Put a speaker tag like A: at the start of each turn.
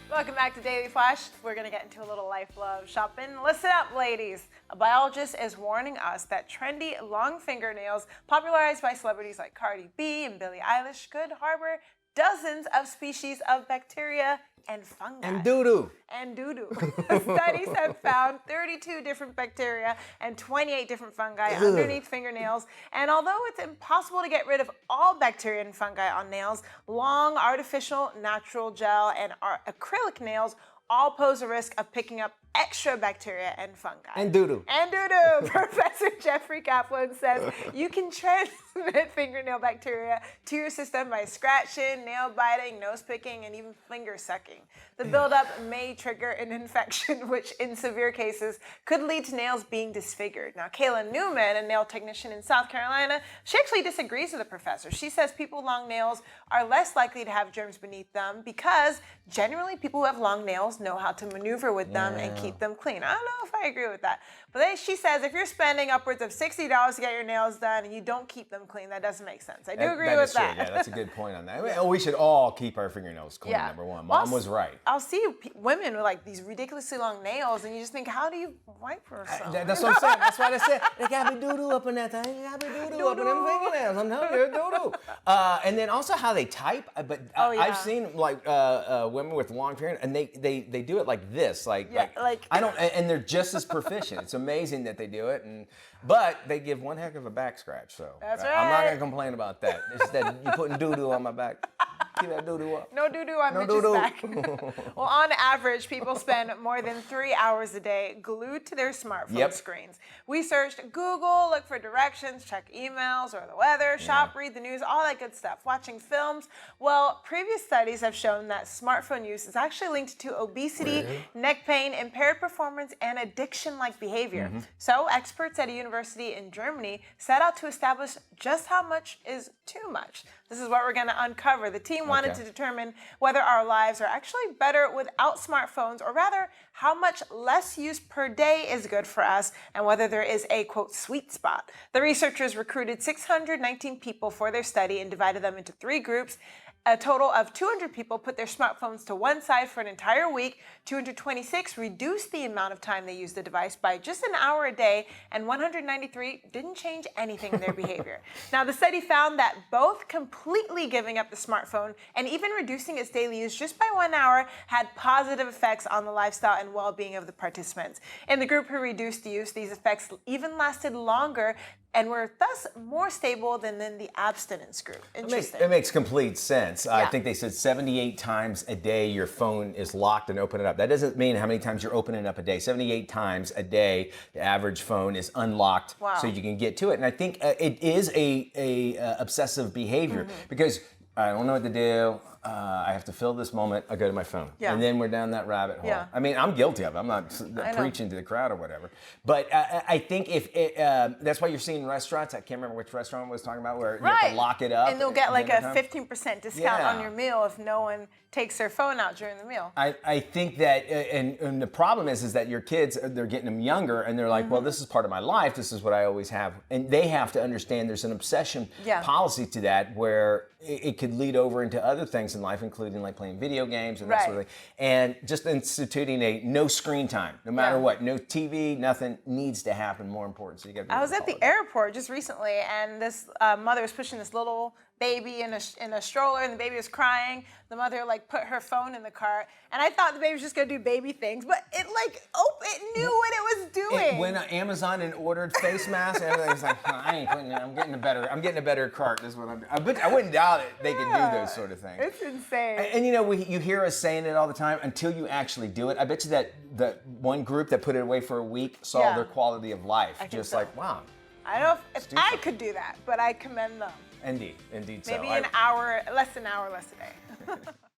A: Welcome back to Daily Flash. We're going to get into a little life love shopping. Listen up, ladies. A biologist is warning us that trendy long fingernails, popularized by celebrities like Cardi B and Billie Eilish, could harbor dozens of species of bacteria and fungi.
B: And doo-doo.
A: And doo-doo. Studies have found 32 different bacteria and 28 different fungi underneath fingernails. And although it's impossible to get rid of all bacteria and fungi on nails, long artificial, natural gel, and acrylic nails all pose a risk of picking up extra bacteria and fungi.
B: And doo-doo.
A: And doo-doo. Professor Jeffrey Kaplan says you can transmit fingernail bacteria to your system by scratching, nail biting, nose picking, and even finger sucking. The buildup may trigger an infection, which in severe cases could lead to nails being disfigured. Now, Kayla Newman, a nail technician in South Carolina, she actually disagrees with the professor. She says people with long nails are less likely to have germs beneath them because generally people who have long nails know how to maneuver with them and keep them clean. I don't know if I agree with that. But she says if you're spending upwards of $60 to get your nails done and you don't keep them clean, that doesn't make sense. I do agree with that.
B: Yeah, that's a good point on that. I mean, we should all keep our fingernails clean, number one. Mom was right.
A: I'll see women with like these ridiculously long nails and you just think, how do you wipe yourself?
B: That's what I'm saying. That's why I said, there gotta be doo-doo up in that thing. There gotta be doo-doo up in them fingernails. I'm telling you, doo-doo. And then also how they type. But I've seen like women with long fingernails and they do it like this. Like I don't, and they're just as proficient. It's amazing that they do it, but they give one heck of a back scratch. So
A: that's right.
B: I'm not gonna complain about that. It's that you putting doo-doo on my back. Keep that doo-doo up.
A: No doo-doo on Mitch's back. Well, on average, people spend more than 3 hours a day glued to their smartphone screens. We searched Google, look for directions, check emails or the weather, shop, read the news, all that good stuff. Watching films. Well, previous studies have shown that smartphone use is actually linked to obesity, neck pain, impaired performance, and addiction-like behavior. So experts at a university in Germany set out to establish just how much is too much. This is what we're going to uncover. The team wanted to determine whether our lives are actually better without smartphones, or rather, how much less use per day is good for us, and whether there is a, quote, sweet spot. The researchers recruited 619 people for their study and divided them into 3 groups. A total of 200 people put their smartphones to one side for an entire week. 226 reduced the amount of time they used the device by just an hour a day, and 193 didn't change anything in their behavior. Now, the study found that both completely giving up the smartphone and even reducing its daily use just by 1 hour had positive effects on the lifestyle and well-being of the participants. In the group who reduced the use, these effects even lasted longer and were thus more stable than in the abstinence group. Interesting.
B: It makes complete sense. I think they said 78 times a day your phone is locked and open it up. That doesn't mean how many times you're opening it up a day. 78 times a day, the average phone is unlocked so you can get to it. And I think it is a obsessive behavior because I don't know what to do. I have to fill this moment. I go to my phone. And then we're down that rabbit hole. I mean, I'm guilty of it. I'm not preaching to the crowd or whatever. But I think if that's why you're seeing restaurants. I can't remember which restaurant I was talking about where you have to lock it up.
A: And they'll get like a 15% discount on your meal if no one takes their phone out during the meal.
B: I think that, and the problem is that your kids, they're getting them younger and they're like, well, this is part of my life. This is what I always have. And they have to understand there's an obsession policy to that where it could lead over into other things in life, including like playing video games and that sort of thing. And just instituting a no screen time, no matter what, no TV, nothing needs to happen. More important. So you got to be
A: I was at the airport just recently, and this mother was pushing this little baby in a stroller, and the baby was crying. The mother like put her phone in the cart, and I thought the baby was just gonna do baby things, but it like it knew what it was doing.
B: It went on Amazon and ordered face masks. And everything's like, I ain't putting it. I'm getting a better cart. This is what I'm doing. I wouldn't doubt it. They could do those sort of things.
A: It's insane.
B: And you know, you hear us saying it all the time until you actually do it. I bet you that the one group that put it away for a week saw their quality of life. Just like, wow.
A: I don't know if I could do that, but I commend them.
B: Indeed so.
A: Maybe an hour, less than an hour less a day.